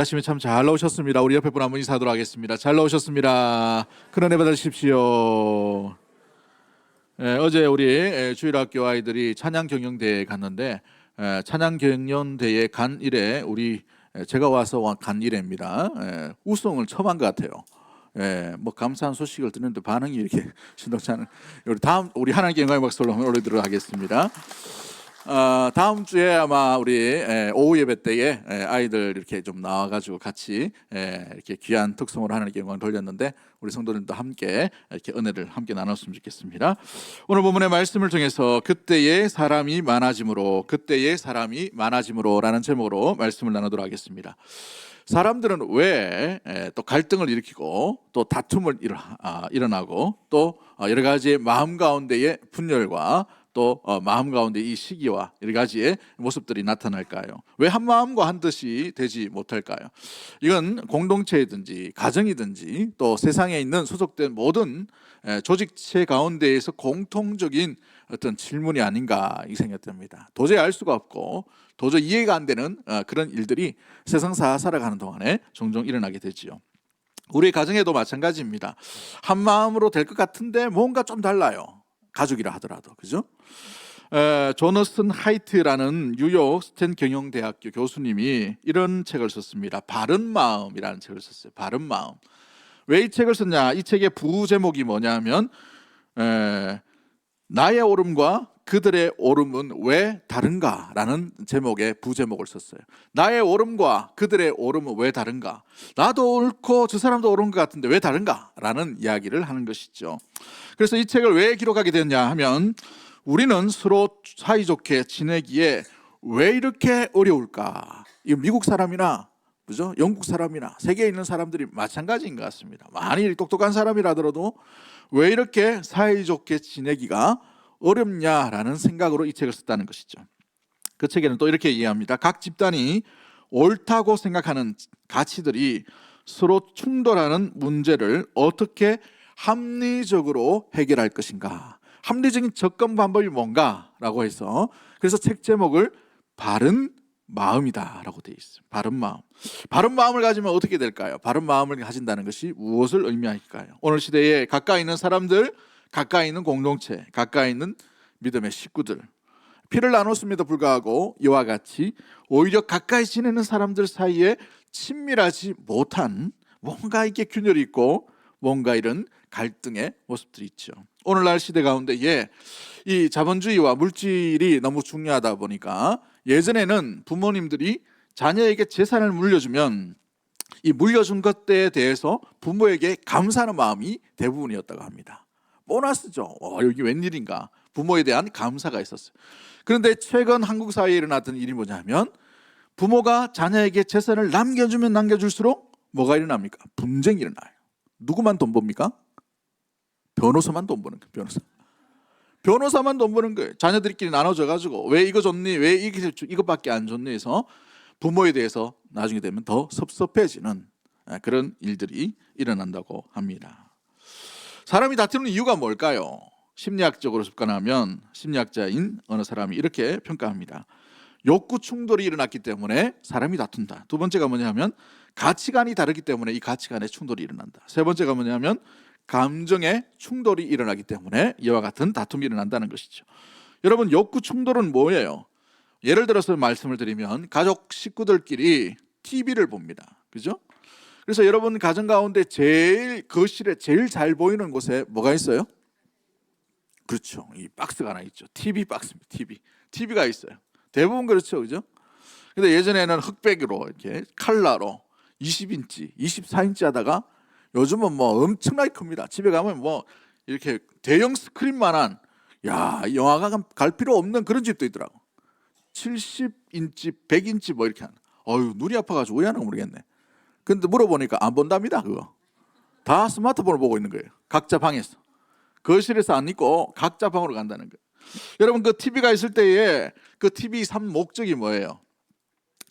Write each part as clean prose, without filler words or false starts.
하시면 참 잘 나오셨습니다. 우리 옆에 분 한번 인사하도록 하겠습니다. 잘 나오셨습니다. 큰 은혜 받으십시오. 어제 우리 주일학교 아이들이 찬양 경영대회에 갔는데 찬양 경영대회에 간 이래 제가 와서 간 이래입니다. 우승을 처음 한 것 같아요. 뭐 감사한 소식을 듣는데 반응이 이렇게 신동치 않은 우리 하나님께 영광의 박수로 올리도록 하겠습니다. 다음 주에 아마 우리 오후 예배 때에 아이들 이렇게 좀 나와가지고 같이 이렇게 귀한 특송으로 하나님께 영광을 돌렸는데 우리 성도들도 함께 이렇게 은혜를 함께 나눴으면 좋겠습니다. 오늘 본문의 말씀을 통해서 그때의 사람이 많아짐으로라는 제목으로 말씀을 나누도록 하겠습니다. 사람들은 왜 또 갈등을 일으키고 또 다툼을 일어나고 또 여러 가지의 마음 가운데의 분열과 또 마음 가운데 이 시기와 여러 가지의 모습들이 나타날까요? 왜 한 마음과 한 뜻이 되지 못할까요? 이건 공동체이든지 가정이든지 또 세상에 있는 소속된 모든 조직체 가운데에서 공통적인 어떤 질문이 아닌가 이 생각이 듭니다. 도저히 알 수가 없고 도저히 이해가 안 되는 그런 일들이 세상사 살아가는 동안에 종종 일어나게 되지요. 우리 가정에도 마찬가지입니다. 한 마음으로 될 것 같은데 뭔가 좀 달라요. 가족이라 하더라도, 그죠? 조너슨 하이트라는 뉴욕 스탠 경영대학교 교수님이 이런 책을 썼습니다. 바른 마음이라는 책을 썼어요. 바른 마음. 왜 이 책을 썼냐? 이 책의 부제목이 뭐냐면 나의 옳음과 그들의 옳음은 왜 다른가라는 제목의 부제목을 썼어요. 나의 옳음과 그들의 옳음은 왜 다른가? 나도 옳고 저 사람도 옳은 것 같은데 왜 다른가라는 이야기를 하는 것이죠. 그래서 이 책을 왜 기록하게 됐냐 하면 우리는 서로 사이좋게 지내기에 왜 이렇게 어려울까? 이 미국 사람이나 그죠? 영국 사람이나 세계에 있는 사람들이 마찬가지인 것 같습니다. 많이 똑똑한 사람이라더라도 왜 이렇게 사이좋게 지내기가 어렵냐라는 생각으로 이 책을 썼다는 것이죠. 그 책에는 또 이렇게 이해합니다. 각 집단이 옳다고 생각하는 가치들이 서로 충돌하는 문제를 어떻게 합리적으로 해결할 것인가, 합리적인 접근 방법이 뭔가라고 해서 그래서 책 제목을 바른 마음이다라고 되어 있어요. 바른 마음. 바른 마음을 가지면 어떻게 될까요? 바른 마음을 가진다는 것이 무엇을 의미할까요? 오늘 시대에 가까이 있는 사람들, 가까이 있는 공동체, 가까이 있는 믿음의 식구들, 피를 나눴음에도 불구하고 이와 같이 오히려 가까이 지내는 사람들 사이에 친밀하지 못한 뭔가 이렇게 균열이 있고 뭔가 이런 갈등의 모습들이 있죠. 오늘날 시대 가운데에 이 자본주의와 물질이 너무 중요하다 보니까 예전에는 부모님들이 자녀에게 재산을 물려주면 이 물려준 것에 대해서 부모에게 감사하는 마음이 대부분이었다고 합니다. 보너스죠. 여기 웬일인가. 부모에 대한 감사가 있었어요. 그런데 최근 한국 사회에 일어났던 일이 뭐냐면 부모가 자녀에게 재산을 남겨주면 남겨줄수록 뭐가 일어납니까? 분쟁이 일어나요. 누구만 돈 법니까? 변호사만 돈 버는 거예요. 변호사만 돈 버는 거예요. 자녀들끼리 나눠져가지고 왜 이거 줬니? 왜 이것밖에 안 줬니? 해서 부모에 대해서 나중에 되면 더 섭섭해지는 그런 일들이 일어난다고 합니다. 사람이 다투는 이유가 뭘까요? 심리학적으로 접근하면 심리학자인 어느 사람이 이렇게 평가합니다. 욕구 충돌이 일어났기 때문에 사람이 다툰다. 두 번째가 뭐냐면 가치관이 다르기 때문에 이 가치관의 충돌이 일어난다. 세 번째가 뭐냐면 감정의 충돌이 일어나기 때문에 이와 같은 다툼이 일어난다는 것이죠. 여러분, 욕구 충돌은 뭐예요? 예를 들어서 말씀을 드리면 가족 식구들끼리 TV를 봅니다. 그죠? 그래서 여러분 가정 가운데 제일 거실에 제일 잘 보이는 곳에 뭐가 있어요? 그렇죠. 이 박스가 하나 있죠. TV 박스입니다. TV가 있어요. 대부분 그렇죠. 그죠? 근데 예전에는 흑백으로 이렇게 칼라로 20인치, 24인치 하다가 요즘은 뭐 엄청나게 큽니다. 집에 가면 뭐 이렇게 대형 스크린만한 영화관 갈 필요 없는 그런 집도 있더라고. 70인치, 100인치 뭐 이렇게 하는. 눈이 아파가지고 왜 하는가 모르겠네. 근데 물어보니까 안 본답니다. 그거 다 스마트폰을 보고 있는 거예요. 각자 방에서. 거실에서 안 있고 각자 방으로 간다는 거예요. 여러분, 그 TV가 있을 때에 그 TV 삼 목적이 뭐예요?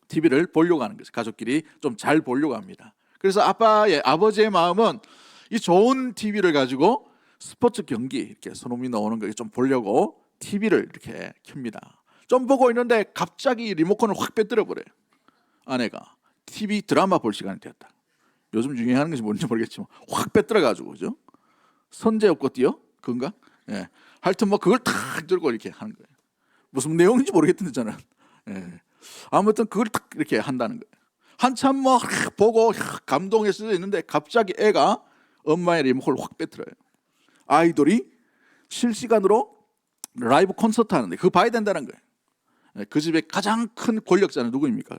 TV를 보려고 하는 거죠. 가족끼리 좀 잘 보려고 합니다. 그래서 아버지의 마음은 이 좋은 TV를 가지고 스포츠 경기 이렇게 손흥민이 나오는 거 좀 보려고 TV를 이렇게 켭니다. 좀 보고 있는데 갑자기 리모컨을 확 빼뜨려 버려요. 아내가 TV 드라마 볼 시간이 되었다. 요즘 유행하는 것이 뭔지 모르겠지만 확 빼들어가지고, 그죠? 선제엽고 띄어 그건가? 예. 하여튼 뭐 그걸 탁 들고 이렇게 하는 거예요. 무슨 내용인지 모르겠던데 저는. 예. 아무튼 그걸 탁 이렇게 한다는 거예요. 한참 뭐 보고 감동해서 있는데 갑자기 애가 엄마의 리모컨을 확 빼들어요. 아이돌이 실시간으로 라이브 콘서트 하는데 그거 봐야 된다는 거예요. 예. 그 집의 가장 큰 권력자는 누구입니까?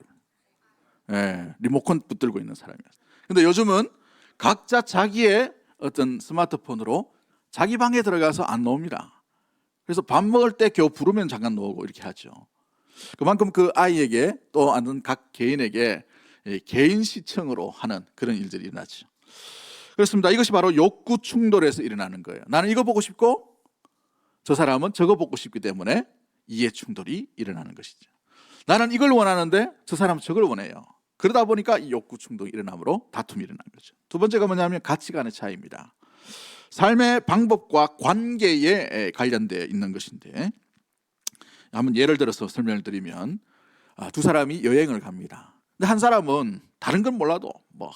예. 리모컨 붙들고 있는 사람이었어요. 근데 요즘은 각자 자기의 어떤 스마트폰으로 자기 방에 들어가서 안 나옵니다. 그래서 밥 먹을 때 겨우 부르면 잠깐 나오고 이렇게 하죠. 그만큼 그 아이에게 또 아는 각 개인에게 개인 시청으로 하는 그런 일들이 일어나죠. 그렇습니다. 이것이 바로 욕구 충돌에서 일어나는 거예요. 나는 이거 보고 싶고 저 사람은 저거 보고 싶기 때문에 이해 충돌이 일어나는 것이죠. 나는 이걸 원하는데 저 사람은 저걸 원해요. 그러다 보니까 이 욕구 충돌이 일어나므로 다툼이 일어나는 거죠. 두 번째가 뭐냐면 가치관의 차이입니다. 삶의 방법과 관계에 관련되어 있는 것인데, 한번 예를 들어서 설명을 드리면 두 사람이 여행을 갑니다. 근데 한 사람은 다른 건 몰라도 뭐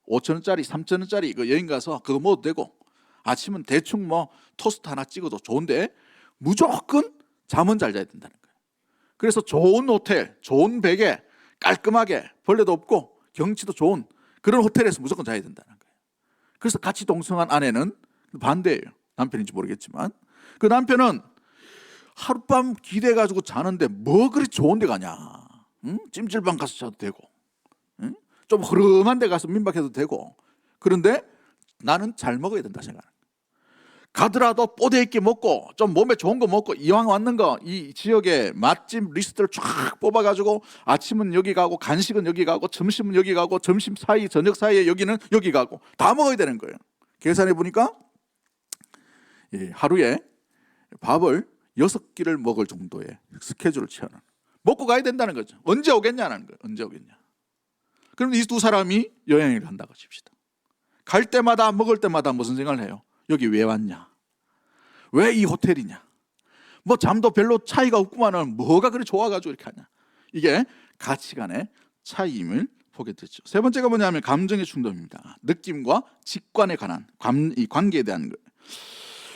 5,000원짜리 3,000원짜리 그 여행 가서 그거 먹어도 되고 아침은 대충 뭐 토스트 하나 찍어도 좋은데 무조건 잠은 잘 자야 된다는 거예요. 그래서 좋은 호텔, 좋은 베개, 깔끔하게 벌레도 없고 경치도 좋은 그런 호텔에서 무조건 자야 된다는 거예요. 그래서 같이 동성한 아내는 반대예요. 남편인지 모르겠지만 그 남편은 하룻밤 기대가지고 자는데 뭐 그리 좋은 데 가냐. 응? 찜질방 가서 자도 되고, 응? 좀 흐름한 데 가서 민박해도 되고. 그런데 나는 잘 먹어야 된다 생각하는 거예요. 가더라도 뽀대 있게 먹고 좀 몸에 좋은 거 먹고 이왕 왔는 거 이 지역의 맛집 리스트를 쫙 뽑아가지고 아침은 여기 가고 간식은 여기 가고 점심은 여기 가고 점심 사이 저녁 사이에 여기는 여기 가고 다 먹어야 되는 거예요. 계산해 보니까 하루에 밥을 6끼를 먹을 정도의 스케줄을 채워놓은, 먹고 가야 된다는 거죠. 언제 오겠냐는 거예요. 언제 오겠냐. 그럼 이 두 사람이 여행을 간다고 칩시다. 갈 때마다 먹을 때마다 무슨 생각을 해요? 여기 왜 왔냐? 왜 이 호텔이냐? 뭐 잠도 별로 차이가 없구만은 뭐가 그리 좋아가지고 이렇게 하냐? 이게 가치관의 차이임을 보게 되죠. 세 번째가 뭐냐면 감정의 충돌입니다. 느낌과 직관에 관한 이 관계에 대한 거예요.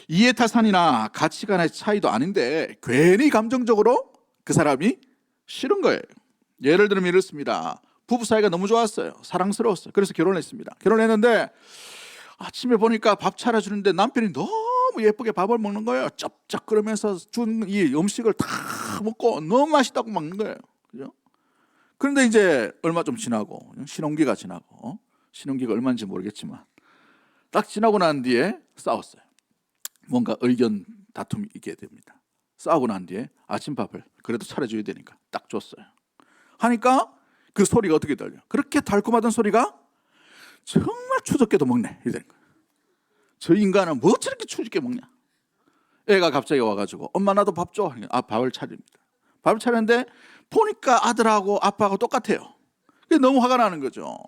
이해타산이나 가치관의 차이도 아닌데 괜히 감정적으로 그 사람이 싫은 거예요. 예를 들면 이렇습니다. 부부 사이가 너무 좋았어요. 사랑스러웠어요. 그래서 결혼했습니다. 결혼했는데 아침에 보니까 밥 차려주는데 남편이 너무 예쁘게 밥을 먹는 거예요. 쩝쩝 그러면서 준 이 음식을 다 먹고 너무 맛있다고 먹는 거예요. 그죠? 그런데 이제 얼마 좀 지나고 신혼기가 지나고 신혼기가 얼마인지 모르겠지만 딱 지나고 난 뒤에 싸웠어요. 뭔가 의견 다툼이 있게 됩니다. 싸우고 난 뒤에 아침밥을 그래도 차려줘야 되니까 딱 줬어요. 하니까 그 소리가 어떻게 들려? 그렇게 달콤하던 소리가 정말 추적게도 먹네. 이래 되는 거예요. 저 인간은 뭐 저렇게 추적게 먹냐? 애가 갑자기 와가지고 엄마 나도 밥 줘. 밥을 차립니다. 밥을 차렸는데 보니까 아들하고 아빠하고 똑같아요. 그게 너무 화가 나는 거죠.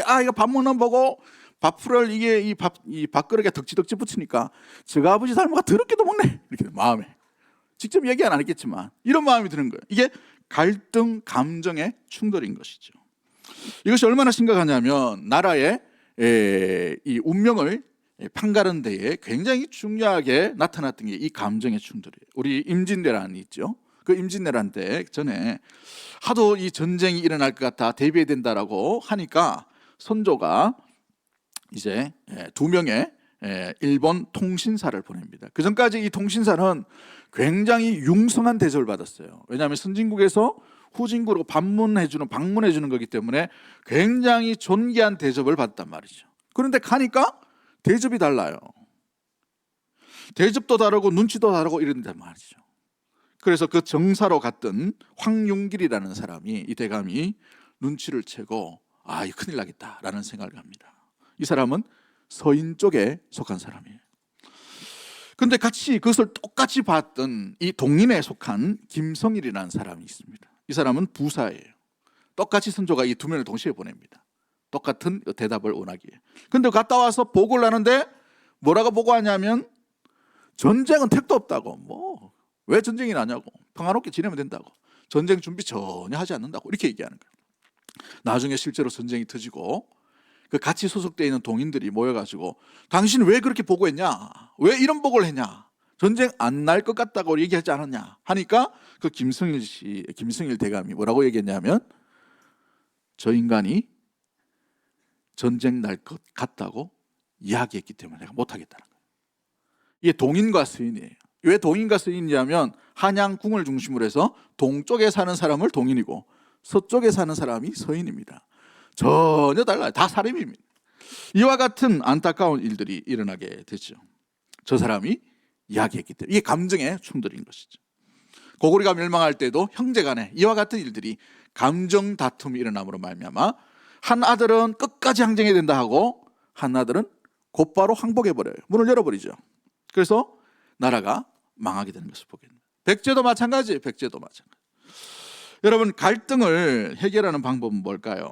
아이가 밥 먹는 거 보고 밥풀을 이게 이 밥그릇에 덕지덕지 붙이니까 저가 아버지 닮아가 더럽게도 먹네. 이렇게 마음에 직접 얘기는 안 했겠지만 이런 마음이 드는 거예요. 이게 갈등 감정의 충돌인 것이죠. 이것이 얼마나 심각하냐면 나라의 이 운명을 판가른 데에 굉장히 중요하게 나타났던 게 이 감정의 충돌이에요. 우리 임진왜란이 있죠. 그 임진왜란 때 전에 하도 이 전쟁이 일어날 것 같아 대비해야 된다라고 하니까 선조가 이제 2명의 일본 통신사를 보냅니다. 그 전까지 이 통신사는 굉장히 융성한 대접을 받았어요. 왜냐하면 선진국에서 후진국으로 방문해주는 거기 때문에 굉장히 존귀한 대접을 받았단 말이죠. 그런데 가니까 대접이 달라요. 대접도 다르고 눈치도 다르고 이런단 말이죠. 그래서 그 정사로 갔던 황용길이라는 사람이 이 대감이 눈치를 채고 이거 큰일 나겠다라는 생각을 합니다. 이 사람은 서인 쪽에 속한 사람이에요. 그런데 같이 그것을 똑같이 봤던 이 동인에 속한 김성일이라는 사람이 있습니다. 이 사람은 부사예요. 똑같이 선조가 이 두 명을 동시에 보냅니다. 똑같은 대답을 원하기에. 근데 갔다 와서 보고를 하는데 뭐라고 보고하냐면 전쟁은 택도 없다고. 왜 전쟁이 나냐고. 평화롭게 지내면 된다고. 전쟁 준비 전혀 하지 않는다고 이렇게 얘기하는 거예요. 나중에 실제로 전쟁이 터지고 그 같이 소속되어 있는 동인들이 모여가지고 당신 왜 그렇게 보고했냐? 왜 이런 보고를 했냐? 전쟁 안 날 것 같다고 얘기하지 않았냐? 하니까 그 김승일 대감이 뭐라고 얘기했냐면 저 인간이 전쟁 날 것 같다고 이야기했기 때문에 내가 못하겠다는 거예요. 이게 동인과 서인이에요. 왜 동인과 서인이냐면 한양궁을 중심으로 해서 동쪽에 사는 사람을 동인이고 서쪽에 사는 사람이 서인입니다. 전혀 달라요. 다 사람입니다. 이와 같은 안타까운 일들이 일어나게 되죠. 저 사람이 이야기했기 때문에 이게 감정의 충돌인 것이죠. 고구려가 멸망할 때도 형제간에 이와 같은 일들이 감정 다툼이 일어남으로 말미암아 한 아들은 끝까지 항쟁해야 된다 하고 한 아들은 곧바로 항복해버려요. 문을 열어버리죠. 그래서 나라가 망하게 되는 것을 보게 됩니다. 백제도 마찬가지예요. 백제도 마찬가지. 여러분, 갈등을 해결하는 방법은 뭘까요?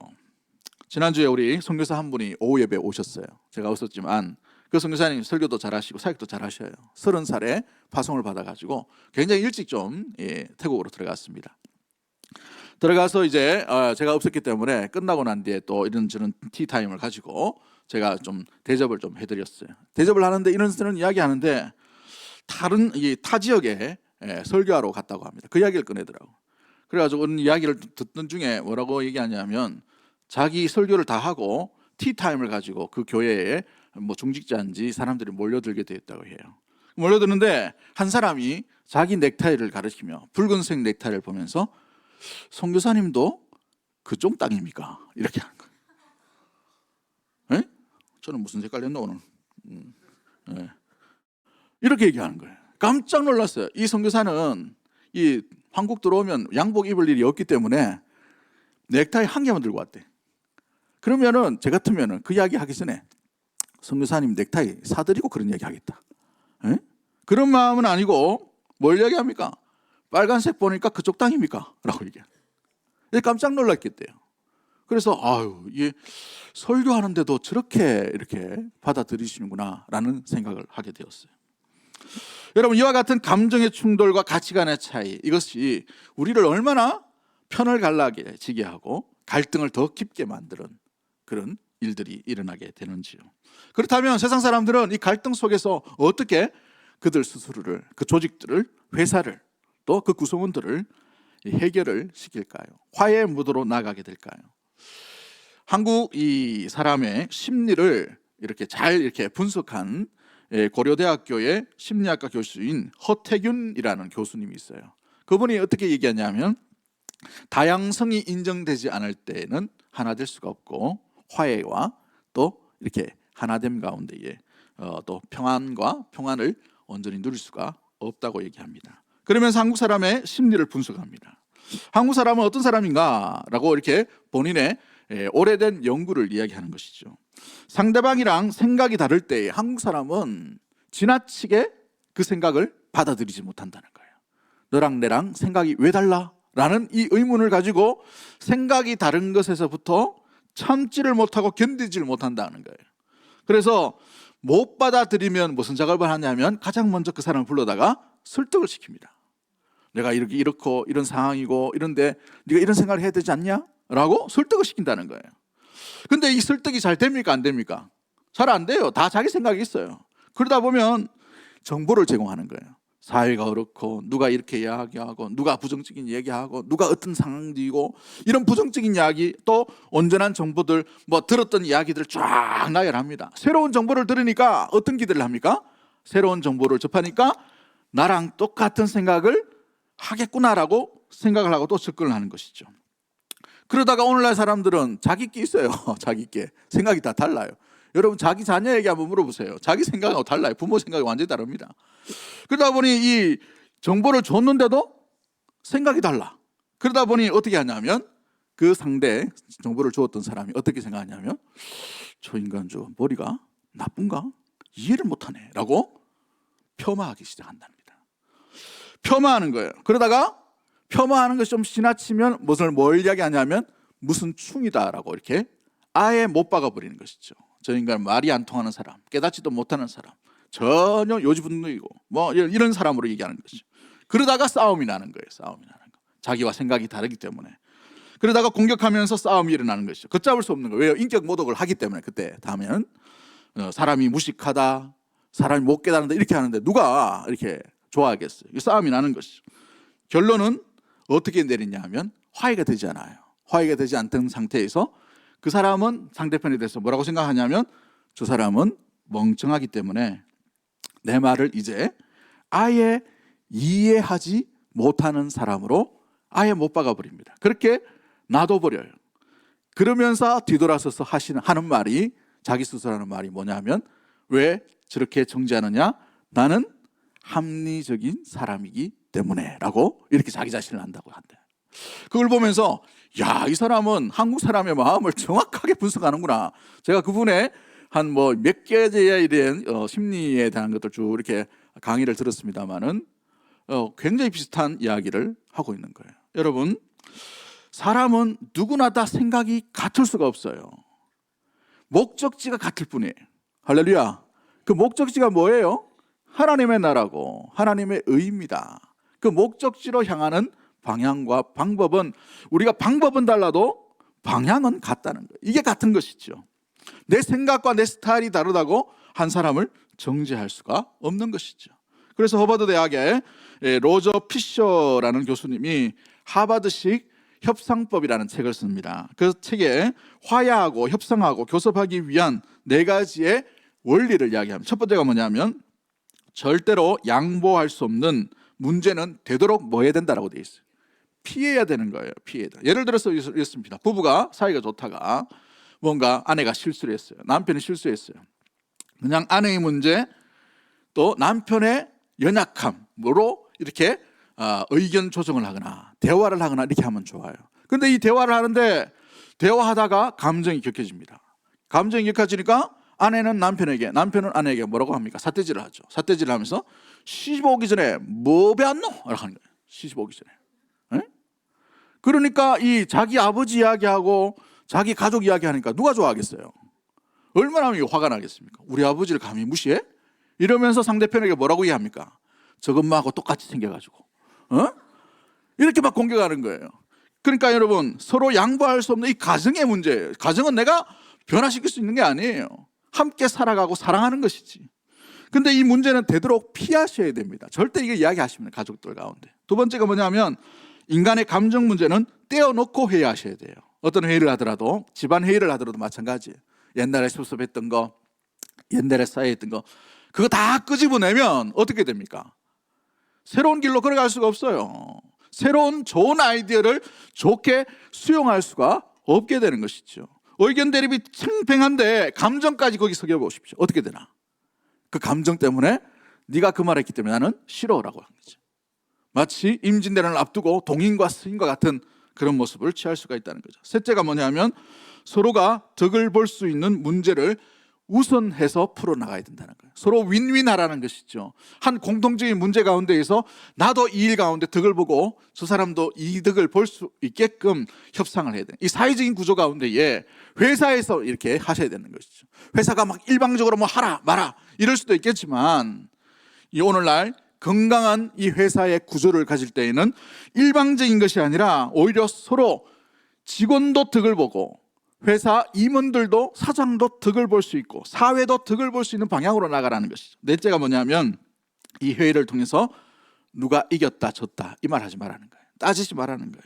지난주에 우리 선교사 한 분이 오후 예배에 오셨어요. 제가 없었지만 그 선교사님 설교도 잘하시고 사역도 잘하셔요. 30살에 파송을 받아가지고 굉장히 일찍 좀 태국으로 들어갔습니다. 들어가서 이제 제가 없었기 때문에 끝나고 난 뒤에 또 이런저런 티타임을 가지고 제가 좀 대접을 좀 해드렸어요. 대접을 하는데 이런저런 이야기하는데 타 지역에 설교하러 갔다고 합니다. 그 이야기를 꺼내더라고. 그래가지고 이야기를 듣던 중에 뭐라고 얘기하냐면 자기 설교를 다 하고 티타임을 가지고 그 교회에 뭐 중직자인지 사람들이 몰려들게 되었다고 해요. 몰려드는데 한 사람이 자기 넥타이를 가리키며 붉은색 넥타이를 보면서 선교사님도 그쪽 땅입니까? 이렇게 하는 거예요. 에? 저는 무슨 색깔이었나 오늘? 네. 이렇게 얘기하는 거예요. 깜짝 놀랐어요. 이 선교사는 이 한국 들어오면 양복 입을 일이 없기 때문에 넥타이 한 개만 들고 왔대. 그러면은 제 같으면은 그 이야기 하기 전에 선교사님 넥타이 사드리고 그런 이야기 하겠다. 에? 그런 마음은 아니고 뭘 이야기합니까? 빨간색 보니까 그쪽 땅입니까? 라고 얘기해요. 깜짝 놀랐겠대요. 그래서 이게 설교하는데도 저렇게 이렇게 받아들이시는구나 라는 생각을 하게 되었어요. 여러분, 이와 같은 감정의 충돌과 가치관의 차이, 이것이 우리를 얼마나 편을 갈라지게 하고 갈등을 더 깊게 만드는 그런 일들이 일어나게 되는지요. 그렇다면 세상 사람들은 이 갈등 속에서 어떻게 그들 스스로를, 그 조직들을, 회사를, 또 그 구성원들을 해결을 시킬까요? 화해의 무도로 나가게 될까요? 한국 이 사람의 심리를 이렇게 잘 이렇게 분석한 고려대학교의 심리학과 교수인 허태균이라는 교수님이 있어요. 그분이 어떻게 얘기하냐면 다양성이 인정되지 않을 때는 하나 될 수가 없고 화해와 또 이렇게 하나됨 가운데에 또 평안을 온전히 누릴 수가 없다고 얘기합니다. 그러면서 한국 사람의 심리를 분석합니다. 한국 사람은 어떤 사람인가라고 이렇게 본인의 오래된 연구를 이야기하는 것이죠. 상대방이랑 생각이 다를 때 한국 사람은 지나치게 그 생각을 받아들이지 못한다는 거예요. 너랑 내랑 생각이 왜 달라? 라는 이 의문을 가지고 생각이 다른 것에서부터 참지를 못하고 견디지를 못한다는 거예요. 그래서 못 받아들이면 무슨 작업을 하냐면 가장 먼저 그 사람을 불러다가 설득을 시킵니다. 내가 이렇고 이런 상황이고 이런데 네가 이런 생각을 해야 되지 않냐? 라고 설득을 시킨다는 거예요. 근데 이 설득이 잘 됩니까? 안 됩니까? 잘 안 돼요. 다 자기 생각이 있어요. 그러다 보면 정보를 제공하는 거예요. 사회가 그렇고 누가 이렇게 이야기하고 누가 부정적인 얘기하고 누가 어떤 상황이고 이런 부정적인 이야기 또 온전한 정보들 뭐 들었던 이야기들을 쫙 나열합니다. 새로운 정보를 들으니까 어떤 기대를 합니까? 새로운 정보를 접하니까 나랑 똑같은 생각을 하겠구나라고 생각을 하고 또 접근을 하는 것이죠. 그러다가 오늘날 사람들은 자기께 있어요. 자기께 생각이 다 달라요. 여러분 자기 자녀에게 한번 물어보세요. 자기 생각하고 달라요. 부모 생각이 완전히 다릅니다. 그러다 보니 이 정보를 줬는데도 생각이 달라. 그러다 보니 어떻게 하냐면 그 상대 정보를 주었던 사람이 어떻게 생각하냐면 저 인간 저 머리가 나쁜가? 이해를 못하네 라고 폄하하기 시작한답니다. 폄하하는 거예요. 그러다가 폄하하는 것이 좀 지나치면 뭘 이야기하냐면 무슨 충이다라고 이렇게 아예 못 박아버리는 것이죠. 저 인간 말이 안 통하는 사람, 깨닫지도 못하는 사람, 전혀 요지분노이고 뭐 이런 사람으로 얘기하는 것이죠. 그러다가 싸움이 나는 거예요. 싸움이 나는 거. 자기와 생각이 다르기 때문에. 그러다가 공격하면서 싸움이 일어나는 것이죠. 걷잡을 수 없는 거예요. 왜요? 인격 모독을 하기 때문에. 그때 다음에는 사람이 무식하다, 사람이 못 깨달는다 이렇게 하는데 누가 이렇게 좋아하겠어요? 싸움이 나는 것이죠. 결론은 어떻게 내리냐 하면 화해가 되지 않아요. 화해가 되지 않던 상태에서 그 사람은 상대편에 대해서 뭐라고 생각하냐면 저 사람은 멍청하기 때문에 내 말을 이제 아예 이해하지 못하는 사람으로 아예 못 박아버립니다. 그렇게 놔둬버려요. 그러면서 뒤돌아서서 하는 말이, 자기 스스로 하는 말이 뭐냐면 왜 저렇게 정죄하느냐? 나는 합리적인 사람이기 때문에 라고 이렇게 자기 자신을 한다고 한대. 그걸 보면서 야, 이 사람은 한국 사람의 마음을 정확하게 분석하는구나. 제가 그분의 한 뭐 몇 개에 대한 심리에 대한 것들 쭉 이렇게 강의를 들었습니다만은 굉장히 비슷한 이야기를 하고 있는 거예요. 여러분, 사람은 누구나 다 생각이 같을 수가 없어요. 목적지가 같을 뿐이에요. 할렐루야. 그 목적지가 뭐예요? 하나님의 나라고 하나님의 의입니다. 그 목적지로 향하는 방향과 방법은, 우리가 방법은 달라도 방향은 같다는 거예요. 이게 같은 것이죠. 내 생각과 내 스타일이 다르다고 한 사람을 정죄할 수가 없는 것이죠. 그래서 하버드 대학의 로저 피셔라는 교수님이 하버드식 협상법이라는 책을 씁니다. 그 책에 화해하고 협상하고 교섭하기 위한 4가지의 원리를 이야기합니다. 첫 번째가 뭐냐면 절대로 양보할 수 없는 문제는 되도록 뭐 해야 된다라고 되어 있어요. 피해야 되는 거예요. 피해야 돼. 예를 들어서 이렇습니다. 부부가 사이가 좋다가 뭔가 아내가 실수를 했어요. 남편이 실수했어요. 그냥 아내의 문제 또 남편의 연약함으로 이렇게 의견 조정을 하거나 대화를 하거나 이렇게 하면 좋아요. 근데 이 대화를 하는데 대화하다가 감정이 격해집니다. 감정이 격해지니까 아내는 남편에게, 남편은 아내에게 뭐라고 합니까? 삿대질을 하죠. 삿대질을 하면서 시집 오기 전에 뭐 배웠노? 라고 하는 거예요. 시집 오기 전에. 에? 그러니까 이 자기 아버지 이야기하고 자기 가족 이야기하니까 누가 좋아하겠어요? 얼마나 화가 나겠습니까? 우리 아버지를 감히 무시해? 이러면서 상대편에게 뭐라고 이해합니까? 저것만하고 똑같이 생겨가지고 이렇게 막 공격하는 거예요. 그러니까 여러분, 서로 양보할 수 없는 이 가정의 문제예요. 가정은 내가 변화시킬 수 있는 게 아니에요. 함께 살아가고 사랑하는 것이지. 근데 이 문제는 되도록 피하셔야 됩니다. 절대 이게 이야기하시면 가족들 가운데. 두 번째가 뭐냐면 인간의 감정 문제는 떼어놓고 회의하셔야 돼요. 어떤 회의를 하더라도, 집안 회의를 하더라도 마찬가지예요. 옛날에 섭섭했던 거, 옛날에 쌓여있던 거, 그거 다 끄집어내면 어떻게 됩니까? 새로운 길로 걸어갈 수가 없어요. 새로운 좋은 아이디어를 좋게 수용할 수가 없게 되는 것이죠. 의견 대립이 팽팽한데 감정까지 거기 섞여보십시오. 어떻게 되나? 그 감정 때문에 네가 그 말했기 때문에 나는 싫어라고 한 거죠. 마치 임진왜란을 앞두고 동인과 스인과 같은 그런 모습을 취할 수가 있다는 거죠. 셋째가 뭐냐면 서로가 덕을 볼 수 있는 문제를 우선해서 풀어나가야 된다는 거예요. 서로 윈윈하라는 것이죠. 한 공통적인 문제 가운데에서 나도 이 일 가운데 덕을 보고 저 사람도 이 덕을 볼 수 있게끔 협상을 해야 돼요. 이 사회적인 구조 가운데에 회사에서 이렇게 하셔야 되는 것이죠. 회사가 막 일방적으로 뭐 하라 마라 이럴 수도 있겠지만 이 오늘날 건강한 이 회사의 구조를 가질 때에는 일방적인 것이 아니라 오히려 서로 직원도 덕을 보고 회사 임원들도, 사장도 덕을 볼 수 있고 사회도 덕을 볼 수 있는 방향으로 나가라는 것이죠. 넷째가 뭐냐면 이 회의를 통해서 누가 이겼다 졌다 이 말 하지 말라는 거예요. 따지지 말라는 거예요.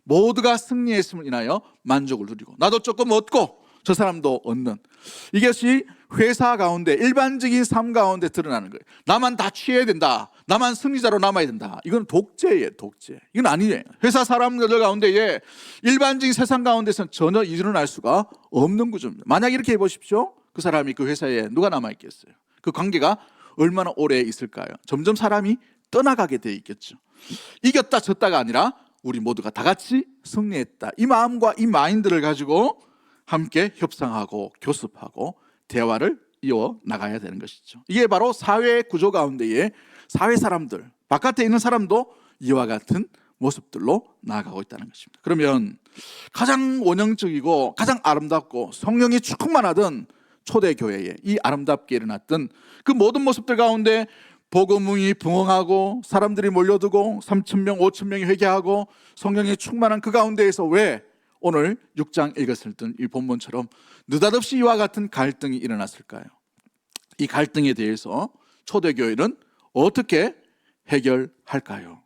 모두가 승리했음을 인하여 만족을 누리고 나도 조금 얻고 저 사람도 얻는, 이것이 회사 가운데 일반적인 삶 가운데 드러나는 거예요. 나만 다 취해야 된다, 나만 승리자로 남아야 된다, 이건 독재예요. 독재. 이건 아니에요. 회사 사람들 가운데에 일반적인 세상 가운데서는 전혀 일어날 수가 없는 구조입니다. 만약 이렇게 해보십시오. 그 사람이 그 회사에 누가 남아있겠어요? 그 관계가 얼마나 오래 있을까요? 점점 사람이 떠나가게 돼 있겠죠. 이겼다 졌다가 아니라 우리 모두가 다 같이 승리했다, 이 마음과 이 마인드를 가지고 함께 협상하고 교섭하고 대화를 이어 나가야 되는 것이죠. 이게 바로 사회 구조 가운데에 사회 사람들, 바깥에 있는 사람도 이와 같은 모습들로 나아가고 있다는 것입니다. 그러면 가장 원형적이고 가장 아름답고 성령이 충만하던 초대교회에 이 아름답게 일어났던 그 모든 모습들 가운데 복음이 부흥하고 사람들이 몰려들고 3,000명, 5,000명이 회개하고 성령이 충만한 그 가운데에서 왜 오늘 6장 읽었을 때 이 본문처럼 느닷없이 이와 같은 갈등이 일어났을까요? 이 갈등에 대해서 초대교회는 어떻게 해결할까요?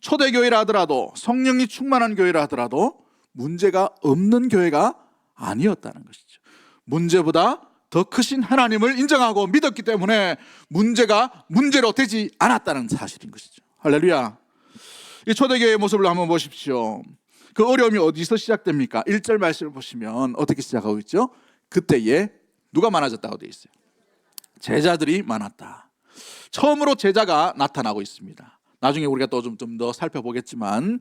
초대교회라 하더라도, 성령이 충만한 교회라 하더라도 문제가 없는 교회가 아니었다는 것이죠. 문제보다 더 크신 하나님을 인정하고 믿었기 때문에 문제가 문제로 되지 않았다는 사실인 것이죠. 할렐루야. 이 초대교회의 모습을 한번 보십시오. 그 어려움이 어디서 시작됩니까? 1절 말씀을 보시면 어떻게 시작하고 있죠? 그때에 누가 많아졌다고 되어 있어요? 제자들이 많았다. 처음으로 제자가 나타나고 있습니다. 나중에 우리가 또 좀 더 살펴보겠지만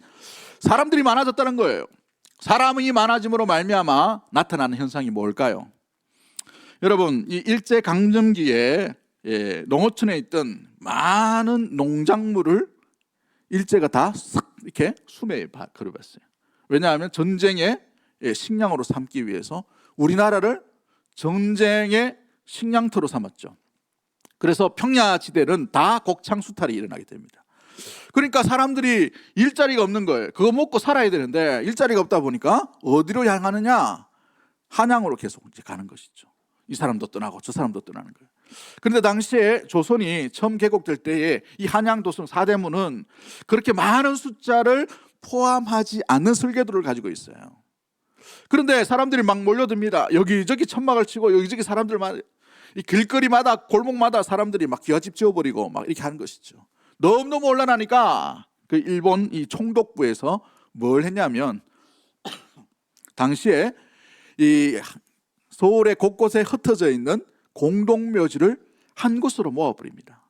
사람들이 많아졌다는 거예요. 사람이 많아짐으로 말미암아 나타나는 현상이 뭘까요? 여러분, 이 일제강점기에 농어촌에 있던 많은 농작물을 일제가 다 싹 이렇게 수매에 걸어봤어요. 왜냐하면 전쟁의 식량으로 삼기 위해서 우리나라를 전쟁의 식량터로 삼았죠. 그래서 평야지대는 다 곡창 수탈이 일어나게 됩니다. 그러니까 사람들이 일자리가 없는 거예요. 그거 먹고 살아야 되는데 일자리가 없다 보니까 어디로 향하느냐? 한양으로 계속 이제 가는 것이죠. 이 사람도 떠나고 저 사람도 떠나는 거예요. 그런데 당시에 조선이 처음 개국될 때에 이 한양 도성 사대문은 그렇게 많은 숫자를 포함하지 않는 설계도를 가지고 있어요. 그런데 사람들이 막 몰려듭니다. 여기저기 천막을 치고 여기저기 사람들만, 이 길거리마다 골목마다 사람들이 막 기와집 지어버리고 막 이렇게 하는 것이죠. 너무너무 올라나니까 그 일본 이 총독부에서 뭘 했냐면 당시에 이 서울의 곳곳에 흩어져 있는 공동묘지를 한 곳으로 모아버립니다.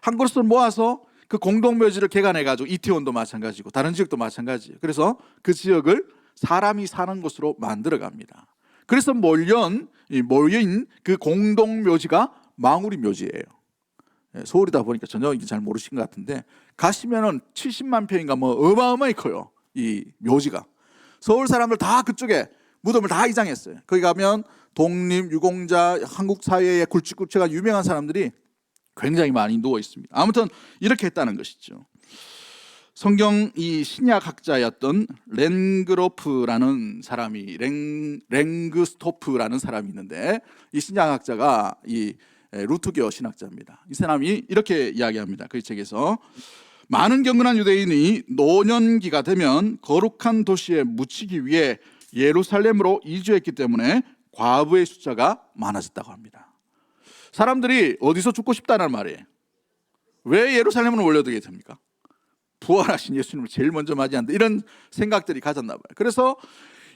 한 곳으로 모아서 그 공동묘지를 개간해가지고 이태원도 마찬가지고 다른 지역도 마찬가지예요. 그래서 그 지역을 사람이 사는 곳으로 만들어갑니다. 그래서 모인 그 공동묘지가 망우리묘지예요. 서울이다 보니까 전혀 잘 모르신 것 같은데 가시면은 70만 평인가 뭐 어마어마히 커요. 이 묘지가. 서울 사람들 다 그쪽에 무덤을 다 이장했어요. 거기 가면 독립, 유공자, 한국 사회의 굵직굵직한 유명한 사람들이 굉장히 많이 누워 있습니다. 아무튼 이렇게 했다는 것이죠. 성경 이 신약학자였던 랭그로프라는 사람이 랭그스토프라는 사람이 있는데 이 신약학자가 이 루트교 신학자입니다. 이 사람이 이렇게 이야기합니다. 그 책에서 많은 경건한 유대인이 노년기가 되면 거룩한 도시에 묻히기 위해 예루살렘으로 이주했기 때문에 과부의 숫자가 많아졌다고 합니다. 사람들이 어디서 죽고 싶다는 말이에요. 왜 예루살렘으로 몰려들게 됩니까? 부활하신 예수님을 제일 먼저 맞이한다, 이런 생각들이 가졌나 봐요. 그래서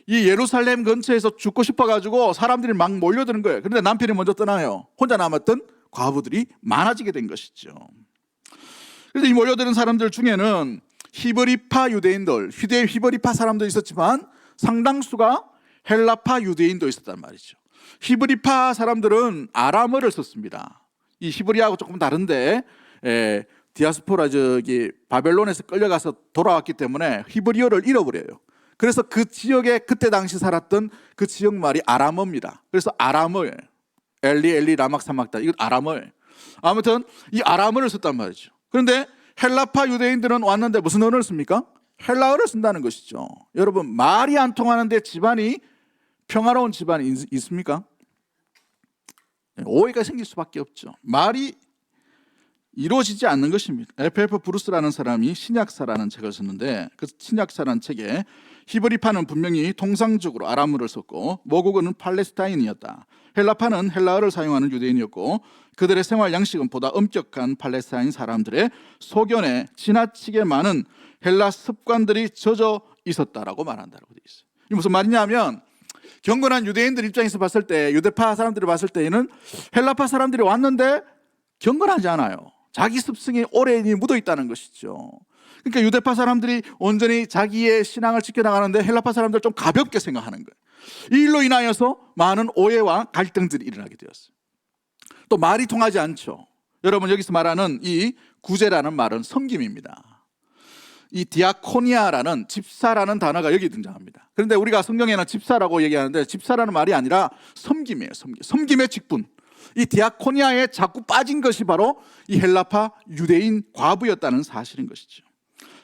이 예루살렘 근처에서 죽고 싶어가지고 사람들이 막 몰려드는 거예요. 그런데 남편이 먼저 떠나요. 혼자 남았던 과부들이 많아지게 된 것이죠. 그래서 이 몰려드는 사람들 중에는 히브리파 유대인들, 히브리파 사람도 있었지만 상당수가 헬라파 유대인도 있었단 말이죠. 히브리파 사람들은 아람어를 썼습니다. 이 히브리하고 조금 다른데 디아스포라 바벨론에서 끌려가서 돌아왔기 때문에 히브리어를 잃어버려요. 그래서 그 지역에 그때 당시 살았던 그 지역 말이 아람어입니다. 그래서 아람어예요. 엘리 라막사막다, 이건 아람어예요. 아무튼 이 아람어를 썼단 말이죠. 그런데 헬라파 유대인들은 왔는데 무슨 언어를 씁니까? 헬라어를 쓴다는 것이죠. 여러분, 말이 안 통하는데 집안이 평화로운 집안이 있습니까? 오해가 생길 수밖에 없죠. 말이 이루어지지 않는 것입니다. F.F. 브루스라는 사람이 신약사라는 책을 썼는데 그 신약사라는 책에 히브리파는 분명히 통상적으로 아람어를 썼고 모국어는 팔레스타인이었다. 헬라파는 헬라어를 사용하는 유대인이었고 그들의 생활 양식은 보다 엄격한 팔레스타인 사람들의 소견에 지나치게 많은 헬라 습관들이 젖어 있었다라고 말한다고 되어 있어요. 이게 무슨 말이냐면 경건한 유대인들 입장에서 봤을 때, 유대파 사람들이 봤을 때에는 헬라파 사람들이 왔는데 경건하지 않아요. 자기 습성이 오랜이 묻어 있다는 것이죠. 그러니까 유대파 사람들이 온전히 자기의 신앙을 지켜나가는데 헬라파 사람들 좀 가볍게 생각하는 거예요. 이 일로 인하여서 많은 오해와 갈등들이 일어나게 되었어요. 또 말이 통하지 않죠. 여러분, 여기서 말하는 이 구제라는 말은 섬김입니다. 이 디아코니아라는 집사라는 단어가 여기 등장합니다. 그런데 우리가 성경에는 집사라고 얘기하는데 집사라는 말이 아니라 섬김이에요. 섬김의 직분. 이 디아코니아에 자꾸 빠진 것이 바로 이 헬라파 유대인 과부였다는 사실인 것이죠.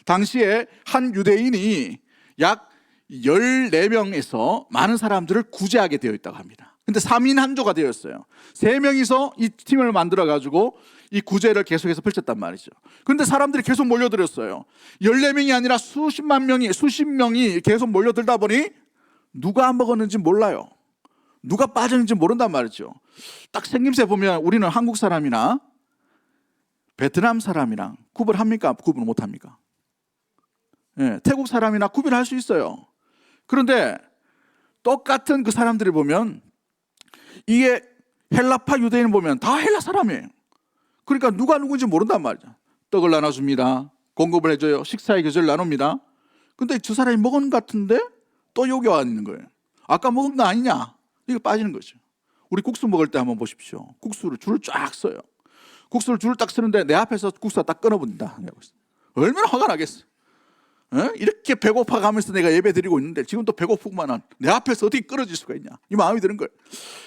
당시에 한 유대인이 약 14명에서 많은 사람들을 구제하게 되어 있다고 합니다. 근데 3인 한조가 되었어요. 3명이서 이 팀을 만들어 가지고 이 구제를 계속해서 펼쳤단 말이죠. 그런데 사람들이 계속 몰려들었어요. 14명이 아니라 수십 명이 계속 몰려들다 보니 누가 안 먹었는지 몰라요. 누가 빠졌는지 모른단 말이죠. 딱 생김새 보면 우리는 한국 사람이나 베트남 사람이랑 구분합니까? 구분을 못합니까? 예, 태국 사람이나 구별할 수 있어요. 그런데 똑같은 그 사람들이 보면 이게 헬라파 유대인 보면 다 헬라 사람이에요. 그러니까 누가 누군지 모른단 말이죠. 떡을 나눠줍니다. 공급을 해줘요. 식사의 교제를 나눕니다. 근데 저 사람이 먹은 것 같은데 또 여기 와 있는 거예요. 아까 먹은 거 아니냐? 이거 빠지는 거죠. 우리 국수 먹을 때 한번 보십시오. 국수를 줄을 쫙 써요. 국수를 줄을 딱 쓰는데 내 앞에서 국수가 딱 끊어버린다. 얼마나 화가 나겠어. 이렇게 배고파 가면서 내가 예배 드리고 있는데 지금 또 배고프구만은 내 앞에서 어떻게 끊어질 수가 있냐, 이 마음이 드는 거예요.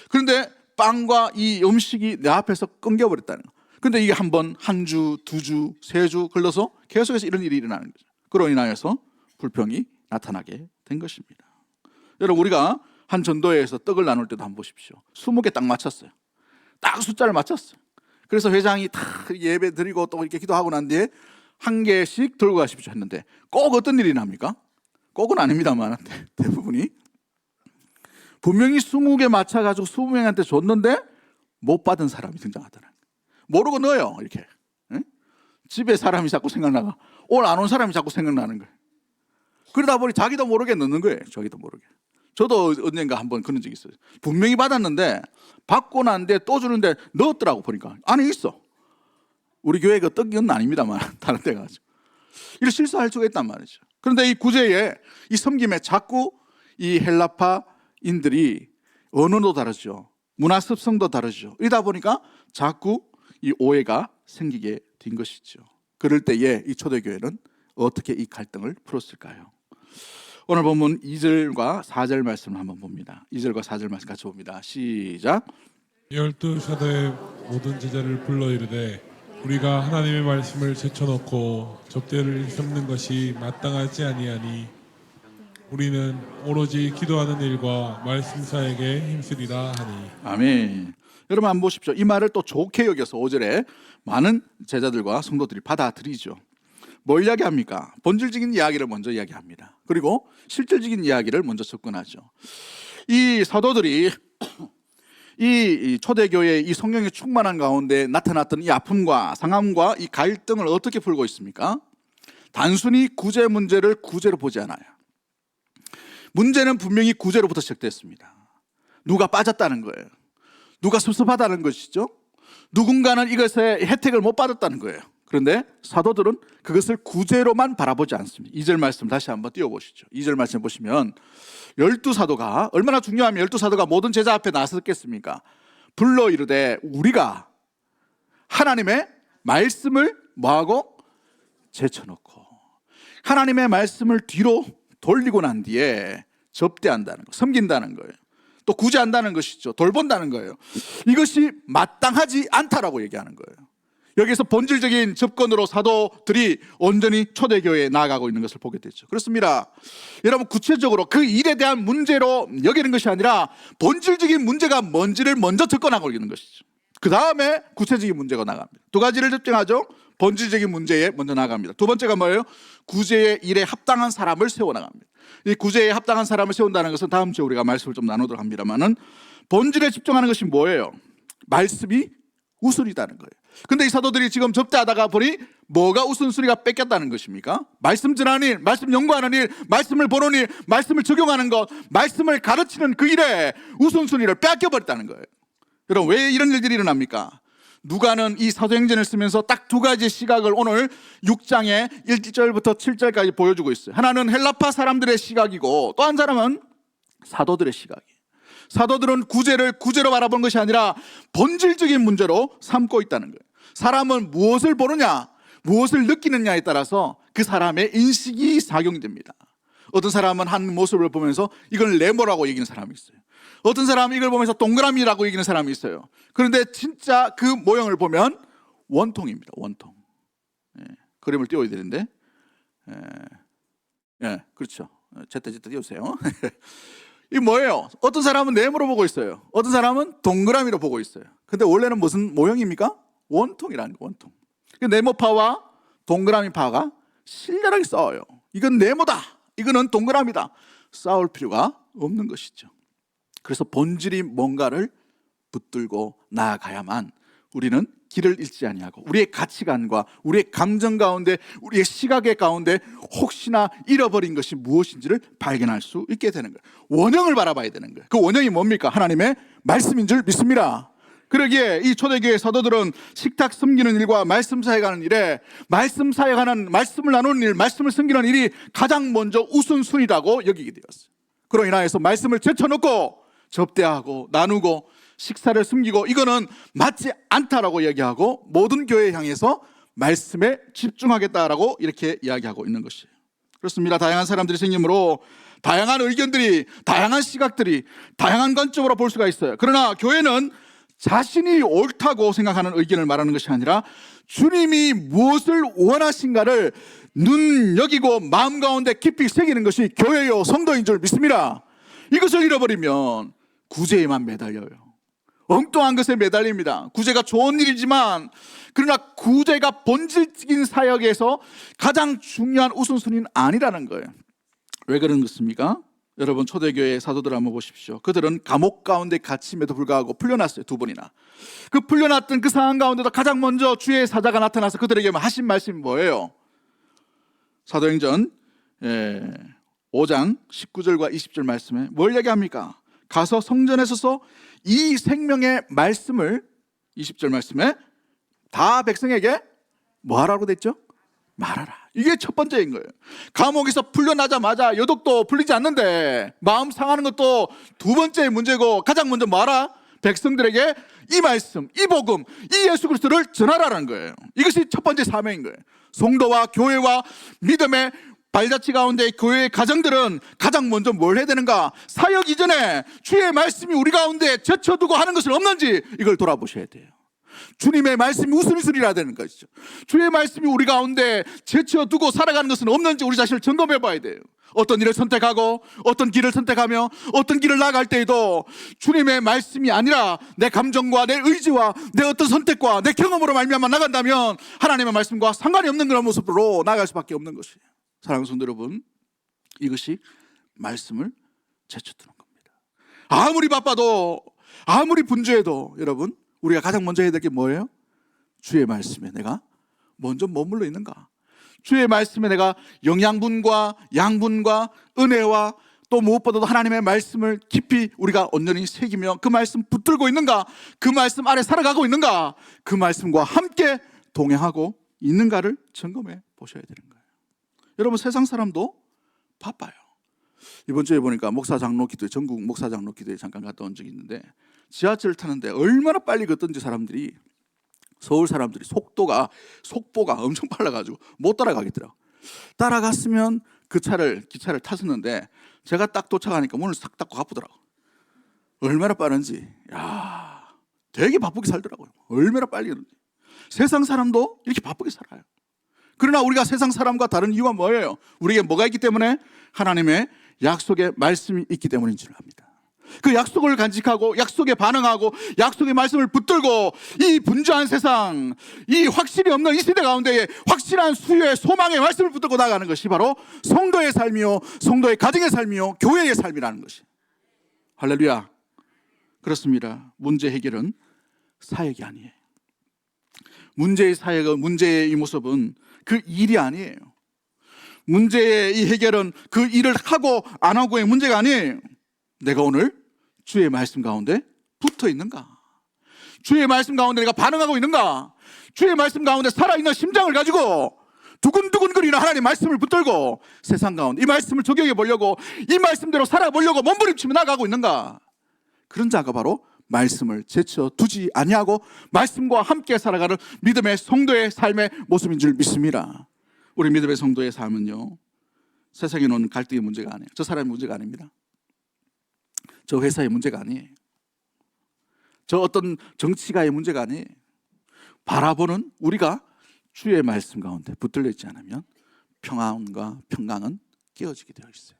그런데 빵과 이 음식이 내 앞에서 끊겨버렸다는 거예요. 근데 이게 한 번, 한 주, 두 주, 세 주 걸려서 계속해서 이런 일이 일어나는 거죠. 그로 인하여서 불평이 나타나게 된 것입니다. 여러분, 우리가 한 전도회에서 떡을 나눌 때도 한번 보십시오. 20개 딱 맞췄어요. 딱 숫자를 맞췄어요. 그래서 회장이 다 예배 드리고 또 이렇게 기도하고 난 뒤에 한 개씩 들고 가십시오 했는데 꼭 어떤 일이 납니까? 꼭은 아닙니다만 대부분이 분명히 20개 맞춰가지고 20명한테 줬는데 못 받은 사람이 등장하더라고요. 모르고 넣어요. 이렇게 집에 사람이 자꾸 생각나가, 오늘 안 온 사람이 자꾸 생각나는 거예요. 그러다 보니 자기도 모르게 넣는 거예요. 자기도 모르게. 저도 언젠가 한번 그런 적이 있어요. 분명히 받았는데 받고 난 뒤에 또 주는데 넣었더라고. 보니까 안에 있어. 우리 교회 그 떡은 아닙니다만 다른 데 가지고 이를 실수할 수가 있단 말이죠. 그런데 이 구제에, 이 섬김에 자꾸 이 헬라파인들이 언어도 다르죠. 문화 습성도 다르죠. 이러다 보니까 자꾸 이 오해가 생기게 된 것이죠. 그럴 때에 이 초대교회는 어떻게 이 갈등을 풀었을까요? 오늘 본문 2절과 4절 말씀을 한번 봅니다. 2절과 4절 말씀 같이 봅니다. 시작. 12사도의 모든 제자를 불러 이르되 우리가 하나님의 말씀을 제쳐놓고 접대를 삼는 것이 마땅하지 아니하니 우리는 오로지 기도하는 일과 말씀 사역에 힘쓰리라 하니. 아멘. 여러분 한번 보십시오. 이 말을 또 좋게 여겨서 5절에 많은 제자들과 성도들이 받아들이죠. 뭘 이야기합니까? 본질적인 이야기를 먼저 이야기합니다. 그리고 실질적인 이야기를 먼저 접근하죠. 이 사도들이 이 초대교회의 이 성령의 충만한 가운데 나타났던 이 아픔과 상함과 이 갈등을 어떻게 풀고 있습니까? 단순히 구제 문제를 구제로 보지 않아요. 문제는 분명히 구제로부터 시작됐습니다. 누가 빠졌다는 거예요. 누가 섭섭하다는 것이죠. 누군가는 이것의 혜택을 못 받았다는 거예요. 그런데 사도들은 그것을 구제로만 바라보지 않습니다. 2절 말씀 다시 한번 띄워보시죠. 2절 말씀 보시면 12사도가 얼마나 중요하면 12사도가 모든 제자 앞에 나섰겠습니까? 불러 이르되 우리가 하나님의 말씀을 뭐하고? 제쳐놓고 하나님의 말씀을 뒤로 돌리고 난 뒤에 접대한다는 거, 섬긴다는 거예요. 또 구제한다는 것이죠. 돌본다는 거예요. 이것이 마땅하지 않다라고 얘기하는 거예요. 여기서 본질적인 접근으로 사도들이 온전히 초대교회에 나아가고 있는 것을 보게 되죠. 그렇습니다. 여러분, 구체적으로 그 일에 대한 문제로 여기는 것이 아니라 본질적인 문제가 뭔지를 먼저 접근하고 있는 것이죠. 그 다음에 구체적인 문제가 나갑니다. 두 가지를 집중하죠. 본질적인 문제에 먼저 나갑니다. 두 번째가 뭐예요? 구제의 일에 합당한 사람을 세워나갑니다. 이 구제에 합당한 사람을 세운다는 것은 다음 주에 우리가 말씀을 좀 나누도록 합니다만은 본질에 집중하는 것이 뭐예요? 말씀이 우선이다는 거예요. 근데 이 사도들이 지금 접대하다가 보니 뭐가 우선순위가 뺏겼다는 것입니까? 말씀 전하는 일, 말씀 연구하는 일, 말씀을 보는 일, 말씀을 적용하는 것, 말씀을 가르치는 그 일에 우선순위를 뺏겨버렸다는 거예요. 여러분, 왜 이런 일들이 일어납니까? 누가는 이 사도행전을 쓰면서 딱 두 가지 시각을 오늘 6장의 1절부터 7절까지 보여주고 있어요. 하나는 헬라파 사람들의 시각이고 또 한 사람은 사도들의 시각이에요. 사도들은 구제를 구제로 바라보는 것이 아니라 본질적인 문제로 삼고 있다는 거예요. 사람은 무엇을 보느냐, 무엇을 느끼느냐에 따라서 그 사람의 인식이 작용됩니다. 어떤 사람은 한 모습을 보면서 이걸 네모라고 얘기하는 사람이 있어요. 어떤 사람은 이걸 보면서 동그라미라고 얘기하는 사람이 있어요. 그런데 진짜 그 모형을 보면 원통입니다. 원통. 그림을 띄워야 되는데, 그렇죠. 제때 띄우세요. 이 뭐예요? 어떤 사람은 네모로 보고 있어요. 어떤 사람은 동그라미로 보고 있어요. 근데 원래는 무슨 모형입니까? 원통이라는 거, 원통. 그 네모파와 동그라미파가 신랄하게 싸워요. 이건 네모다, 이거는 동그라미다. 싸울 필요가 없는 것이죠. 그래서 본질이 뭔가를 붙들고 나아가야만 우리는 길을 잃지 아니하고 우리의 가치관과 우리의 감정 가운데, 우리의 시각의 가운데 혹시나 잃어버린 것이 무엇인지를 발견할 수 있게 되는 거예요. 원형을 바라봐야 되는 거예요. 그 원형이 뭡니까? 하나님의 말씀인 줄 믿습니다. 그러기에 이 초대교회 사도들은 식탁 섬기는 일과 말씀 사역하는 일에 말씀 사역하는, 말씀을 나누는 일, 말씀을 섬기는 일이 가장 먼저 우선순위라고 여기게 되었어요. 그로 인하여서 말씀을 제쳐놓고 접대하고 나누고 식사를 숨기고 이거는 맞지 않다라고 얘기하고 모든 교회에 향해서 말씀에 집중하겠다라고 이렇게 이야기하고 있는 것이에요. 그렇습니다. 다양한 사람들이 생기므로 다양한 의견들이, 다양한 시각들이, 다양한 관점으로 볼 수가 있어요. 그러나 교회는 자신이 옳다고 생각하는 의견을 말하는 것이 아니라 주님이 무엇을 원하신가를 눈여기고 마음 가운데 깊이 새기는 것이 교회요 성도인 줄 믿습니다. 이것을 잃어버리면 구제에만 매달려요. 엉뚱한 것에 매달립니다. 구제가 좋은 일이지만 그러나 구제가 본질적인 사역에서 가장 중요한 우선순위는 아니라는 거예요. 왜 그런 것입니까? 여러분 초대교회 사도들 한번 보십시오. 그들은 감옥 가운데 갇힘에도 불구하고 풀려났어요. 2번이나. 그 풀려났던 그 상황 가운데도 가장 먼저 주의 사자가 나타나서 그들에게 하신 말씀이 뭐예요? 사도행전 5장 19절과 20절 말씀에 뭘 얘기합니까? 가서 성전에 서서 이 생명의 말씀을 20절 말씀에 다 백성에게 뭐 하라고 됐죠? 말하라. 이게 첫 번째인 거예요. 감옥에서 풀려나자마자 여독도 풀리지 않는데 마음 상하는 것도 두 번째 문제고 가장 먼저 뭐하라? 백성들에게 이 말씀, 이 복음, 이 예수 그리스도를 전하라는 거예요. 이것이 첫 번째 사명인 거예요. 성도와 교회와 믿음의 발자취 가운데 교회의 가정들은 가장 먼저 뭘 해야 되는가? 사역 이전에 주의 말씀이 우리 가운데 제쳐두고 하는 것은 없는지 이걸 돌아보셔야 돼요. 주님의 말씀이 우선순위라 되는 것이죠. 주의 말씀이 우리 가운데 제쳐두고 살아가는 것은 없는지 우리 자신을 점검해 봐야 돼요. 어떤 일을 선택하고 어떤 길을 선택하며 어떤 길을 나아갈 때에도 주님의 말씀이 아니라 내 감정과 내 의지와 내 어떤 선택과 내 경험으로 말미암아 나간다면 하나님의 말씀과 상관이 없는 그런 모습으로 나아갈 수밖에 없는 것이에요. 사랑하는 성도 여러분, 이것이 말씀을 제쳐두는 겁니다. 아무리 바빠도 아무리 분주해도 여러분 우리가 가장 먼저 해야 될 게 뭐예요? 주의 말씀에 내가 먼저 머물러 있는가? 주의 말씀에 내가 영양분과 양분과 은혜와 또 무엇보다도 하나님의 말씀을 깊이 우리가 온전히 새기며 그 말씀 붙들고 있는가? 그 말씀 아래 살아가고 있는가? 그 말씀과 함께 동행하고 있는가를 점검해 보셔야 되는 거예요. 여러분 세상 사람도 바빠요. 이번 주에 보니까 목사 장로 기도회, 전국 목사 장로 기도회 잠깐 갔다 온 적이 있는데 지하철을 타는데 얼마나 빨리 걷던지 사람들이, 서울 사람들이 속보가 엄청 빨라가지고 못 따라가겠더라고. 따라갔으면 기차를 탔었는데 제가 딱 도착하니까 문을 싹 닫고 가쁘더라고. 얼마나 빠른지. 야, 되게 바쁘게 살더라고요. 얼마나 빨리 그런지. 세상 사람도 이렇게 바쁘게 살아요. 그러나 우리가 세상 사람과 다른 이유가 뭐예요? 우리에게 뭐가 있기 때문에? 하나님의 약속의 말씀이 있기 때문인 줄 압니다. 그 약속을 간직하고 약속에 반응하고 약속의 말씀을 붙들고 이 분주한 세상, 이 확실히 없는 이 시대 가운데에 확실한 수요의 소망의 말씀을 붙들고 나가는 것이 바로 성도의 삶이요, 성도의 가정의 삶이요, 교회의 삶이라는 것이. 할렐루야. 그렇습니다. 문제 해결은 사역이 아니에요. 문제의 사역은, 문제의 이 모습은 그 일이 아니에요. 문제의 이 해결은 그 일을 하고 안 하고의 문제가 아니에요. 내가 오늘 주의 말씀 가운데 붙어 있는가? 주의 말씀 가운데 내가 반응하고 있는가? 주의 말씀 가운데 살아있는 심장을 가지고 두근두근거리는 하나님의 말씀을 붙들고 세상 가운데 이 말씀을 적용해 보려고, 이 말씀대로 살아보려고 몸부림치며 나가고 있는가? 그런 자가 바로 말씀을 제쳐두지 아니하고 말씀과 함께 살아가는 믿음의 성도의 삶의 모습인 줄 믿습니다. 우리 믿음의 성도의 삶은요, 세상에 놓는 갈등의 문제가 아니에요. 저 사람의 문제가 아닙니다. 저 회사의 문제가 아니에요. 저 어떤 정치가의 문제가 아니에요. 바라보는 우리가 주의 말씀 가운데 붙들려 있지 않으면 평안과 평강은 깨어지게 되어 있어요.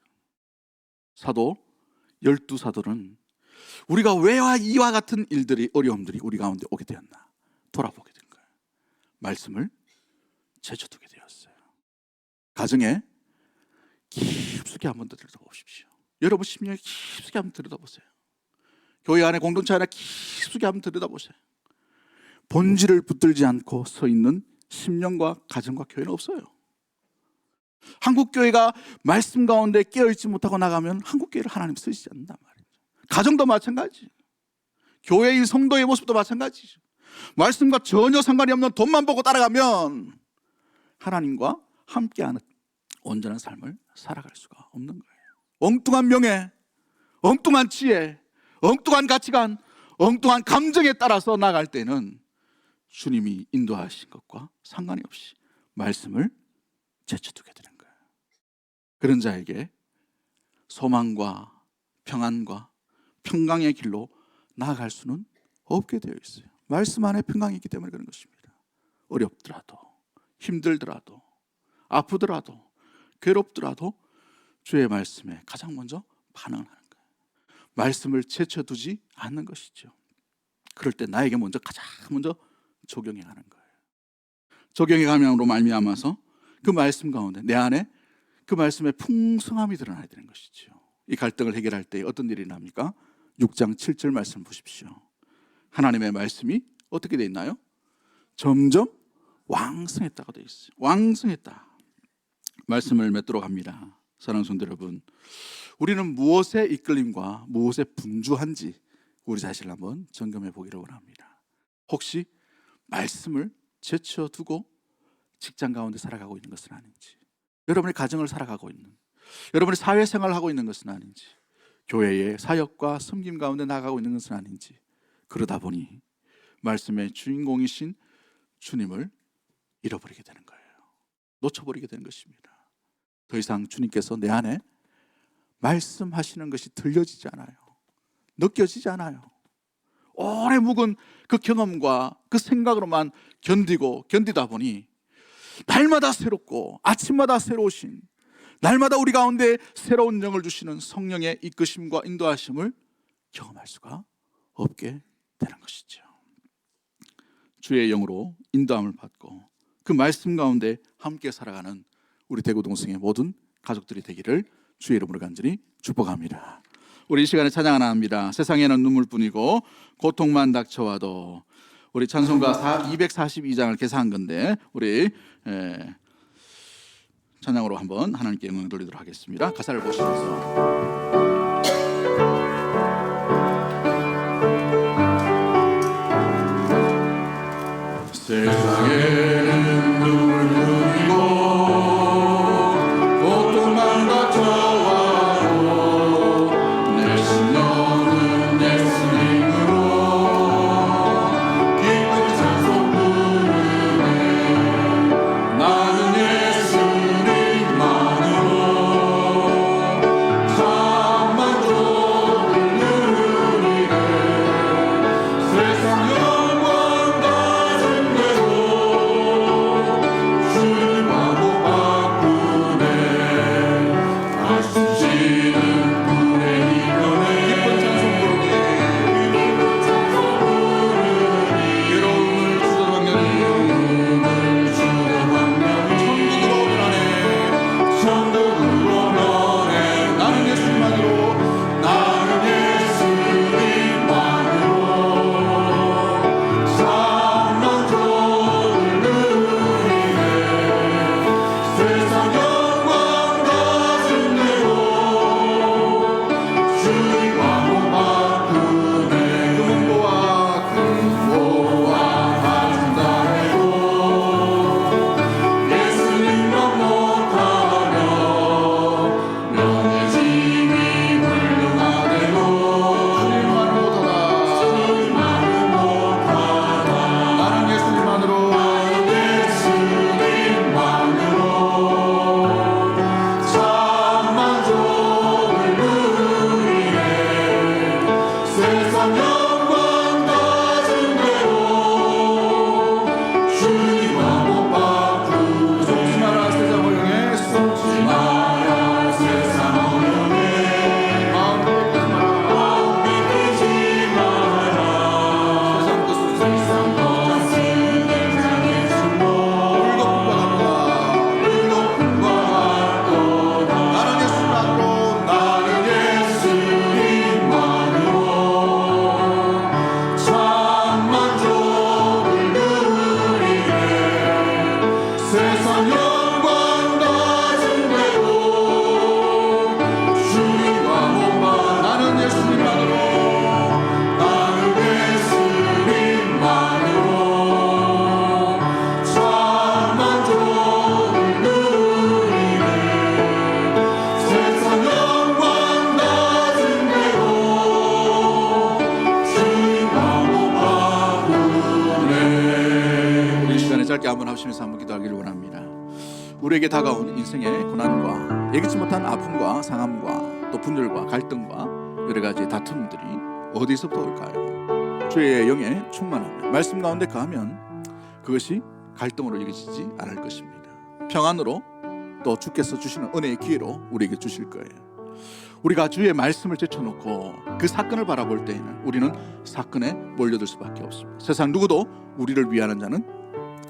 사도 12사도는 우리가 왜와 이와 같은 일들이 어려움들이 우리 가운데 오게 되었나 돌아보게 된 거예요. 말씀을 제쳐두게 되었어요. 가정에 깊숙이 한번 들여다보십시오. 여러분 심령에 깊숙이 한번 들여다보세요. 교회 안에 공동체 안에 깊숙이 한번 들여다보세요. 본질을 붙들지 않고 서 있는 심령과 가정과 교회는 없어요. 한국교회가 말씀 가운데 깨어있지 못하고 나가면 한국교회를 하나님 쓰시지 않는단 말이죠. 가정도 마찬가지, 교회의 성도의 모습도 마찬가지죠. 말씀과 전혀 상관이 없는 돈만 보고 따라가면 하나님과 함께하는 온전한 삶을 살아갈 수가 없는 거예요. 엉뚱한 명예, 엉뚱한 지혜, 엉뚱한 가치관, 엉뚱한 감정에 따라서 나갈 때는 주님이 인도하신 것과 상관이 없이 말씀을 제쳐두게 되는 거예요. 그런 자에게 소망과 평안과 평강의 길로 나아갈 수는 없게 되어 있어요. 말씀 안에 평강이 있기 때문에 그런 것입니다. 어렵더라도, 힘들더라도, 아프더라도, 괴롭더라도 주의 말씀에 가장 먼저 반응을 하는 거예요. 말씀을 제쳐두지 않는 것이죠. 그럴 때 나에게 가장 먼저 적용해 가는 거예요. 적용해 감양으로 말미암아서 그 말씀 가운데 내 안에 그 말씀의 풍성함이 드러나야 되는 것이죠. 이 갈등을 해결할 때 어떤 일이 납니까? 6장 7절 말씀 보십시오. 하나님의 말씀이 어떻게 돼 있나요? 점점 왕성했다고 돼 있어요. 왕성했다. 말씀을 맺도록 합니다. 사랑하는 성도 여러분, 우리는 무엇에 이끌림과 무엇에 분주한지 우리 자신을 한번 점검해 보기를 원합니다. 혹시 말씀을 제쳐두고 직장 가운데 살아가고 있는 것은 아닌지, 여러분의 가정을 살아가고 있는, 여러분의 사회생활을 하고 있는 것은 아닌지, 교회의 사역과 섬김 가운데 나아가고 있는 것은 아닌지, 그러다 보니 말씀의 주인공이신 주님을 잃어버리게 되는 거예요. 놓쳐버리게 되는 것입니다. 더 이상 주님께서 내 안에 말씀하시는 것이 들려지지 않아요. 느껴지지 않아요. 오래 묵은 그 경험과 그 생각으로만 견디다 보니 날마다 새롭고 아침마다 새로우신, 날마다 우리 가운데 새로운 영을 주시는 성령의 이끄심과 인도하심을 경험할 수가 없게 되는 것이죠. 주의 영으로 인도함을 받고 그 말씀 가운데 함께 살아가는 우리 대구동성의 모든 가족들이 되기를 주의 이름으로 간절히 축복합니다. 우리 이 시간에 찬양 하나 합니다. 세상에는 눈물뿐이고 고통만 닥쳐와도. 우리 찬송가 242장을 개사한 건데 우리 찬양으로 한번 하나님께 영광 돌리도록 하겠습니다. 가사를 보시면서 세상에는 눈물뿐이고 고통만 닥쳐와도 내 심령은 예수님으로 기쁜 찬송 부르네. 나는 예수님만으로 참 짧게 한번 하시면서 한번 기도하기를 원합니다. 우리에게 다가온 인생의 고난과 예기치 못한 아픔과 상함과 또 분열과 갈등과 여러 가지 다툼들이 어디서부터 올까요? 주의 영에 충만하면 말씀 가운데 거하면 그것이 갈등으로 여겨지지 않을 것입니다. 평안으로 또 주께서 주시는 은혜의 기회로 우리에게 주실 거예요. 우리가 주의 말씀을 제쳐놓고 그 사건을 바라볼 때에는 우리는 사건에 몰려들 수밖에 없습니다. 세상 누구도 우리를 위하는 자는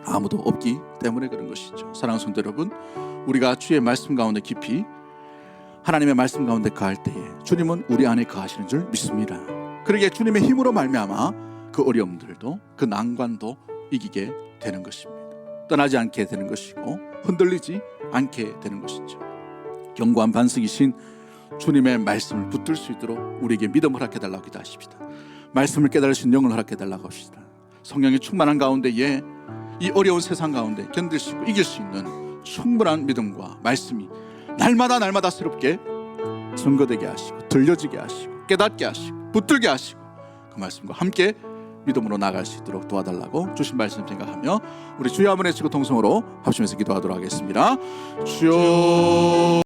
아무도 없기 때문에 그런 것이죠. 사랑하는 성도 여러분, 우리가 주의 말씀 가운데 깊이 하나님의 말씀 가운데 거할 때에 주님은 우리 안에 거하시는 줄 믿습니다. 그러기에 주님의 힘으로 말미암아 그 어려움들도 그 난관도 이기게 되는 것입니다. 떠나지 않게 되는 것이고 흔들리지 않게 되는 것이죠. 견고한 반석이신 주님의 말씀을 붙들 수 있도록 우리에게 믿음을 허락해 달라고 기도하십시다. 말씀을 깨달을 수 있는 영을 허락해 달라고 합시다. 성령의 충만한 가운데에 이 어려운 세상 가운데 견딜 수 있고 이길 수 있는 충분한 믿음과 말씀이 날마다 새롭게 증거되게 하시고 들려지게 하시고 깨닫게 하시고 붙들게 하시고 그 말씀과 함께 믿음으로 나아갈 수 있도록 도와달라고 주신 말씀 생각하며 우리 주여 한번 외치고 통성으로 합심해서 기도하도록 하겠습니다. 주여